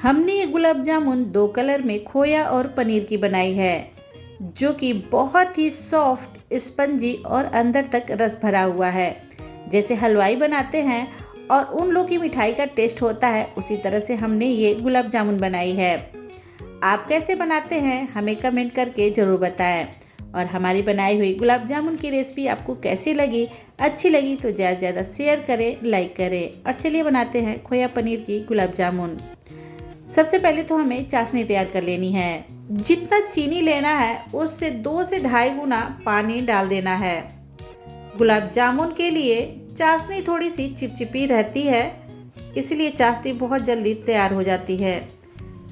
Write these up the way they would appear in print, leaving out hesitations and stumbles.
हमने ये गुलाब जामुन 2 कलर में खोया और पनीर की बनाई है, जो कि बहुत ही सॉफ्ट, स्पंजी और अंदर तक रस भरा हुआ है। जैसे हलवाई बनाते हैं और उन लोगों की मिठाई का टेस्ट होता है, उसी तरह से हमने ये गुलाब जामुन बनाई है। आप कैसे बनाते हैं हमें कमेंट करके ज़रूर बताएं। और हमारी बनाई हुई गुलाब जामुन की रेसिपी आपको कैसी लगी, अच्छी लगी तो ज़्यादा से ज़्यादा शेयर करें, लाइक करें। और चलिए बनाते हैं खोया पनीर की गुलाब जामुन। सबसे पहले तो हमें चाशनी तैयार कर लेनी है। जितना चीनी लेना है उससे 2 से ढाई गुना पानी डाल देना है। गुलाब जामुन के लिए चाशनी थोड़ी सी चिपचिपी रहती है, इसलिए चाशनी बहुत जल्दी तैयार हो जाती है।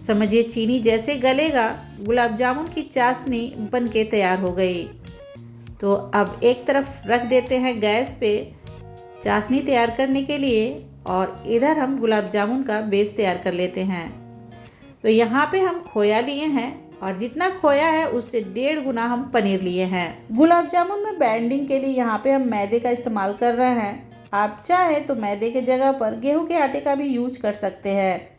समझिए चीनी जैसे गलेगा गुलाब जामुन की चाशनी बन के तैयार हो गई। तो अब एक तरफ रख देते हैं गैस पे चाशनी तैयार करने के लिए, और इधर हम गुलाब जामुन का बेस तैयार कर लेते हैं। तो यहाँ पे हम खोया लिए हैं और जितना खोया है उससे 1.5 गुना हम पनीर लिए हैं। गुलाब जामुन में बाइंडिंग के लिए यहाँ पे हम मैदे का इस्तेमाल कर रहे हैं। आप चाहे तो मैदे के जगह पर गेहूं के आटे का भी यूज कर सकते हैं।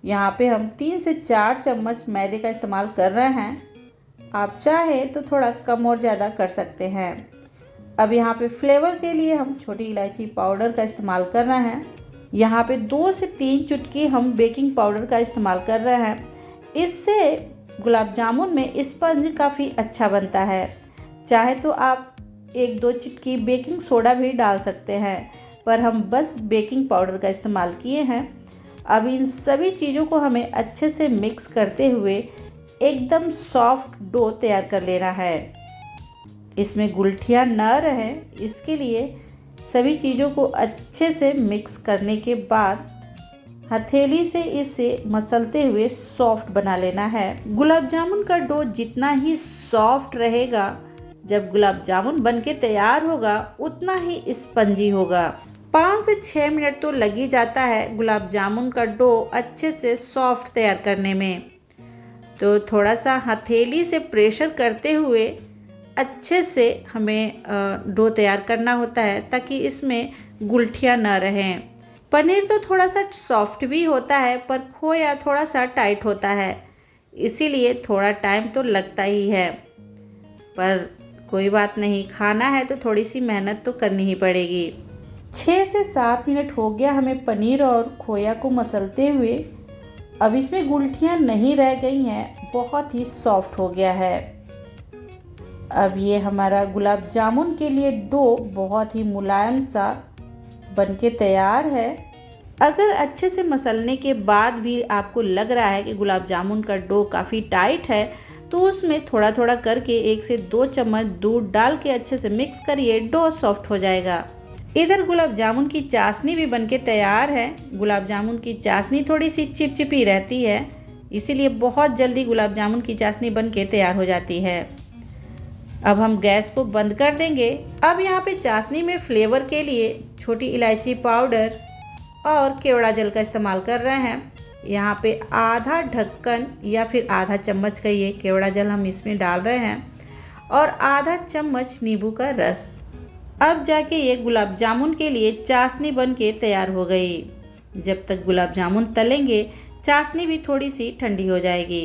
यहाँ पे हम 3 से 4 चम्मच मैदे का इस्तेमाल कर रहे हैं। आप चाहे तो थोड़ा कम और ज़्यादा कर सकते हैं। अब यहाँ पे फ्लेवर के लिए हम छोटी इलायची पाउडर का इस्तेमाल कर रहे हैं। यहाँ पे 2 से 3 चुटकी हम बेकिंग पाउडर का इस्तेमाल कर रहे हैं। इससे गुलाब जामुन में स्पंज काफ़ी अच्छा बनता है। चाहे तो आप 1-2 चुटकी बेकिंग सोडा भी डाल सकते हैं, पर हम बस बेकिंग पाउडर का इस्तेमाल किए हैं। अब इन सभी चीज़ों को हमें अच्छे से मिक्स करते हुए एकदम सॉफ्ट डो तैयार कर लेना है। इसमें गुठलियाँ न रहें, इसके लिए सभी चीज़ों को अच्छे से मिक्स करने के बाद हथेली से इसे मसलते हुए सॉफ्ट बना लेना है। गुलाब जामुन का डो जितना ही सॉफ्ट रहेगा, जब गुलाब जामुन बनके तैयार होगा उतना ही स्पंजी होगा। 5 से 6 मिनट तो लग ही जाता है गुलाब जामुन का डो अच्छे से सॉफ्ट तैयार करने में। तो थोड़ा सा हथेली से प्रेशर करते हुए अच्छे से हमें डो तैयार करना होता है, ताकि इसमें गुठलियाँ न रहें। पनीर तो थोड़ा सा सॉफ्ट भी होता है, पर खोया थोड़ा सा टाइट होता है, इसीलिए थोड़ा टाइम तो लगता ही है। पर कोई बात नहीं, खाना है तो थोड़ी सी मेहनत तो करनी ही पड़ेगी। 6 से 7 मिनट हो गया हमें पनीर और खोया को मसलते हुए। अब इसमें गुठलियाँ नहीं रह गई हैं, बहुत ही सॉफ्ट हो गया है। अब ये हमारा गुलाब जामुन के लिए डो बहुत ही मुलायम सा बनके तैयार है। अगर अच्छे से मसलने के बाद भी आपको लग रहा है कि गुलाब जामुन का डो काफ़ी टाइट है, तो उसमें थोड़ा थोड़ा करके 1 से 2 चम्मच दूध डाल के अच्छे से मिक्स करिए, डो सॉफ्ट हो जाएगा। इधर गुलाब जामुन की चाशनी भी बनके तैयार है। गुलाब जामुन की चाशनी थोड़ी सी चिपचिपी रहती है, इसीलिए बहुत जल्दी गुलाब जामुन की चाशनी बनके तैयार हो जाती है। अब हम गैस को बंद कर देंगे। अब यहाँ पे चाशनी में फ्लेवर के लिए छोटी इलायची पाउडर और केवड़ा जल का इस्तेमाल कर रहे हैं। यहाँ पे आधा ढक्कन या फिर आधा चम्मच का ये केवड़ा जल हम इसमें डाल रहे हैं, और आधा चम्मच नींबू का रस। अब जाके ये गुलाब जामुन के लिए चाशनी बन के तैयार हो गई। जब तक गुलाब जामुन तलेंगे, चाशनी भी थोड़ी सी ठंडी हो जाएगी।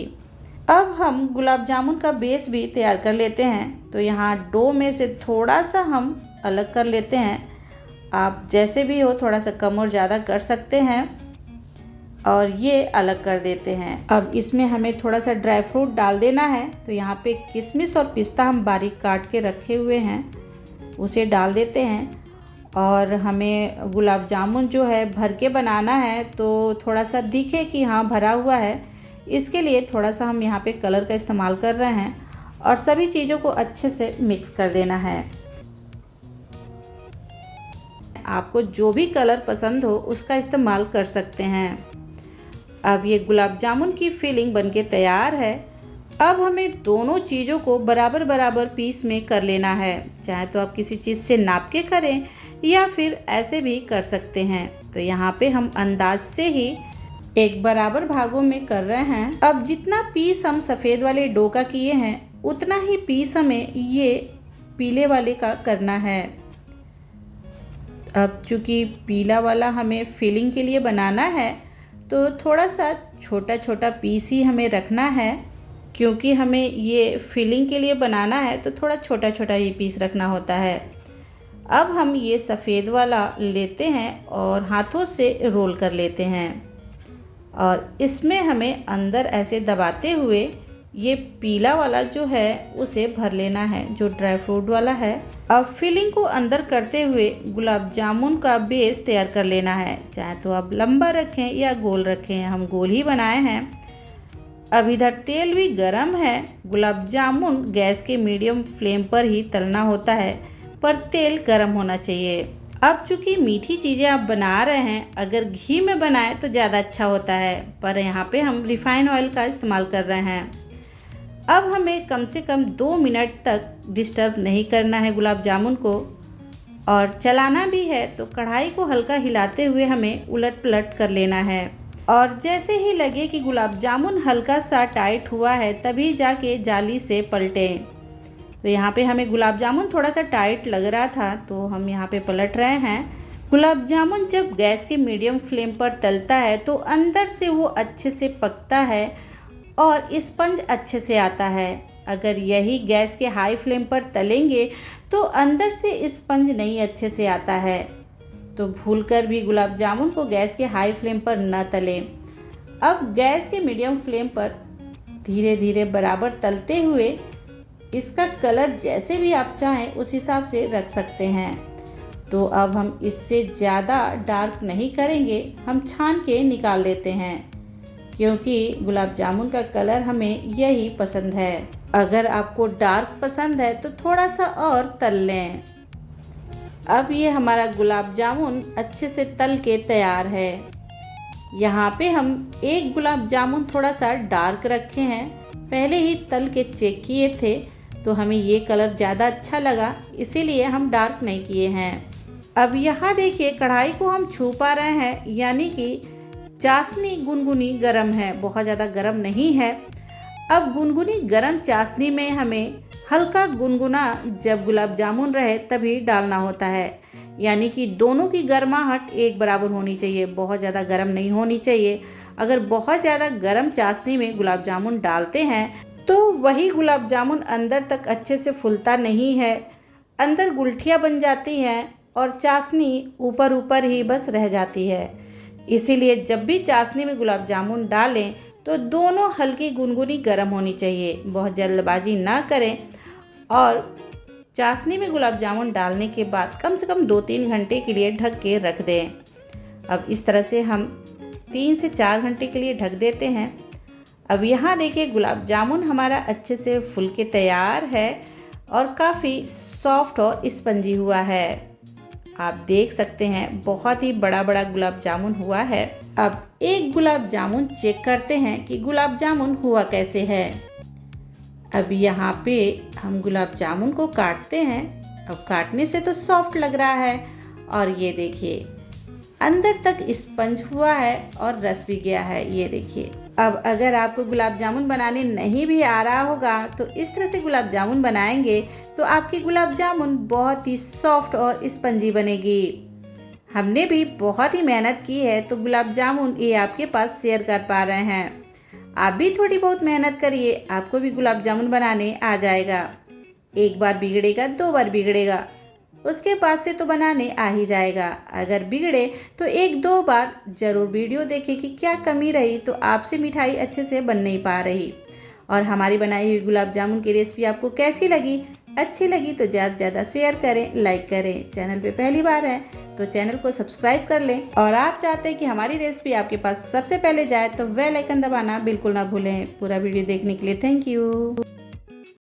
अब हम गुलाब जामुन का बेस भी तैयार कर लेते हैं। तो यहाँ डो में से थोड़ा सा हम अलग कर लेते हैं। आप जैसे भी हो थोड़ा सा कम और ज़्यादा कर सकते हैं, और ये अलग कर देते हैं। अब इसमें हमें थोड़ा सा ड्राई फ्रूट डाल देना है। तो यहाँ पे किशमिश और पिस्ता हम बारीक काट के रखे हुए हैं, उसे डाल देते हैं। और हमें गुलाब जामुन जो है भर के बनाना है, तो थोड़ा सा दिखे कि हाँ भरा हुआ है, इसके लिए थोड़ा सा हम यहाँ पे कलर का इस्तेमाल कर रहे हैं, और सभी चीज़ों को अच्छे से मिक्स कर देना है। आपको जो भी कलर पसंद हो उसका इस्तेमाल कर सकते हैं। अब ये गुलाब जामुन की फिलिंग बनके तैयार है। अब हमें दोनों चीज़ों को बराबर बराबर पीस में कर लेना है। चाहे तो आप किसी चीज़ से नाप के करें या फिर ऐसे भी कर सकते हैं। तो यहाँ पे हम अंदाज से ही एक बराबर भागों में कर रहे हैं। अब जितना पीस हम सफ़ेद वाले डो का किए हैं, उतना ही पीस हमें ये पीले वाले का करना है। अब चूँकि पीला वाला हमें फिलिंग के लिए बनाना है, तो थोड़ा सा छोटा छोटा पीस ही हमें रखना है, क्योंकि हमें ये फिलिंग के लिए बनाना है तो थोड़ा छोटा छोटा ही पीस रखना होता है। अब हम ये सफ़ेद वाला लेते हैं और हाथों से रोल कर लेते हैं और इसमें हमें अंदर ऐसे दबाते हुए ये पीला वाला जो है उसे भर लेना है, जो ड्राई फ्रूट वाला है। अब फिलिंग को अंदर करते हुए गुलाब जामुन का बेस तैयार कर लेना है। चाहे तो आप लंबा रखें या गोल रखें, हम गोल ही बनाए हैं। अब इधर तेल भी गरम है। गुलाब जामुन गैस के मीडियम फ्लेम पर ही तलना होता है, पर तेल गरम होना चाहिए। अब चूँकि मीठी चीज़ें आप बना रहे हैं, अगर घी में बनाएं तो ज़्यादा अच्छा होता है, पर यहाँ पे हम रिफाइन ऑयल का इस्तेमाल कर रहे हैं। अब हमें कम से कम 2 मिनट तक डिस्टर्ब नहीं करना है गुलाब जामुन को, और चलाना भी है तो कढ़ाई को हल्का हिलाते हुए हमें उलट पलट कर लेना है। और जैसे ही लगे कि गुलाब जामुन हल्का सा टाइट हुआ है तभी जाके जाली से पलटें। तो यहाँ पे हमें गुलाब जामुन थोड़ा सा टाइट लग रहा था तो हम यहाँ पे पलट रहे हैं। गुलाब जामुन जब गैस के मीडियम फ्लेम पर तलता है तो अंदर से वो अच्छे से पकता है और स्पंज अच्छे से आता है। अगर यही गैस के हाई फ्लेम पर तलेंगे तो अंदर से स्पंज नहीं अच्छे से आता है। तो भूलकर भी गुलाब जामुन को गैस के हाई फ्लेम पर न तलें। अब गैस के मीडियम फ्लेम पर धीरे धीरे बराबर तलते हुए इसका कलर जैसे भी आप चाहें उस हिसाब से रख सकते हैं। तो अब हम इससे ज़्यादा डार्क नहीं करेंगे, हम छान के निकाल लेते हैं, क्योंकि गुलाब जामुन का कलर हमें यही पसंद है। अगर आपको डार्क पसंद है तो थोड़ा सा और तल लें। अब ये हमारा गुलाब जामुन अच्छे से तल के तैयार है। यहाँ पे हम एक गुलाब जामुन थोड़ा सा डार्क रखे हैं, पहले ही तल के चेक किए थे तो हमें ये कलर ज़्यादा अच्छा लगा, इसीलिए हम डार्क नहीं किए हैं। अब यहाँ देखिए कढ़ाई को हम छू पा रहे हैं, यानी कि चाशनी गुनगुनी गरम है, बहुत ज़्यादा गरम नहीं है। अब गुनगुनी गरम चाशनी में हमें हल्का गुनगुना जब गुलाब जामुन रहे तभी डालना होता है, यानी कि दोनों की गर्माहट एक बराबर होनी चाहिए, बहुत ज़्यादा गर्म नहीं होनी चाहिए। अगर बहुत ज़्यादा गर्म चाशनी में गुलाब जामुन डालते हैं तो वही गुलाब जामुन अंदर तक अच्छे से फूलता नहीं है, अंदर गुलठियाँ बन जाती हैं और चाशनी ऊपर ऊपर ही बस रह जाती है। इसीलिए जब भी चाशनी में गुलाब जामुन डालें तो दोनों हल्की गुनगुनी गर्म होनी चाहिए, बहुत जल्दबाजी ना करें। और चाशनी में गुलाब जामुन डालने के बाद कम से कम 2-3 घंटे के लिए ढक के रख दें। अब इस तरह से हम 3 से 4 घंटे के लिए ढक देते हैं। अब यहाँ देखिए गुलाब जामुन हमारा अच्छे से फूल के तैयार है और काफ़ी सॉफ्ट और स्पंजी हुआ है। आप देख सकते हैं बहुत ही बड़ा बड़ा गुलाब जामुन हुआ है। अब एक गुलाब जामुन चेक करते हैं कि गुलाब जामुन हुआ कैसे है। अब यहाँ पे हम गुलाब जामुन को काटते हैं। अब काटने से तो सॉफ्ट लग रहा है और ये देखिए अंदर तक स्पंज हुआ है और रस भी गया है, ये देखिए। अब अगर आपको गुलाब जामुन बनाने नहीं भी आ रहा होगा तो इस तरह से गुलाब जामुन बनाएंगे तो आपकी गुलाब जामुन बहुत ही सॉफ्ट और स्पंजी बनेगी। हमने भी बहुत ही मेहनत की है तो गुलाब जामुन ये आपके पास शेयर कर पा रहे हैं। आप भी थोड़ी बहुत मेहनत करिए, आपको भी गुलाब जामुन बनाने आ जाएगा। एक बार बिगड़ेगा, 2 बार बिगड़ेगा, उसके बाद से तो बनाने आ ही जाएगा। अगर बिगड़े तो 1-2 बार ज़रूर वीडियो देखें कि क्या कमी रही तो आपसे मिठाई अच्छे से बन नहीं पा रही। और हमारी बनाई हुई गुलाब जामुन की रेसिपी आपको कैसी लगी? अच्छी लगी तो ज़्यादा से ज़्यादा शेयर करें, लाइक करें। चैनल पे पहली बार है तो चैनल को सब्सक्राइब कर लें। और आप चाहते हैं कि हमारी रेसिपी आपके पास सबसे पहले जाए तो बेल आइकन दबाना बिल्कुल ना भूलें। पूरा वीडियो देखने के लिए थैंक यू।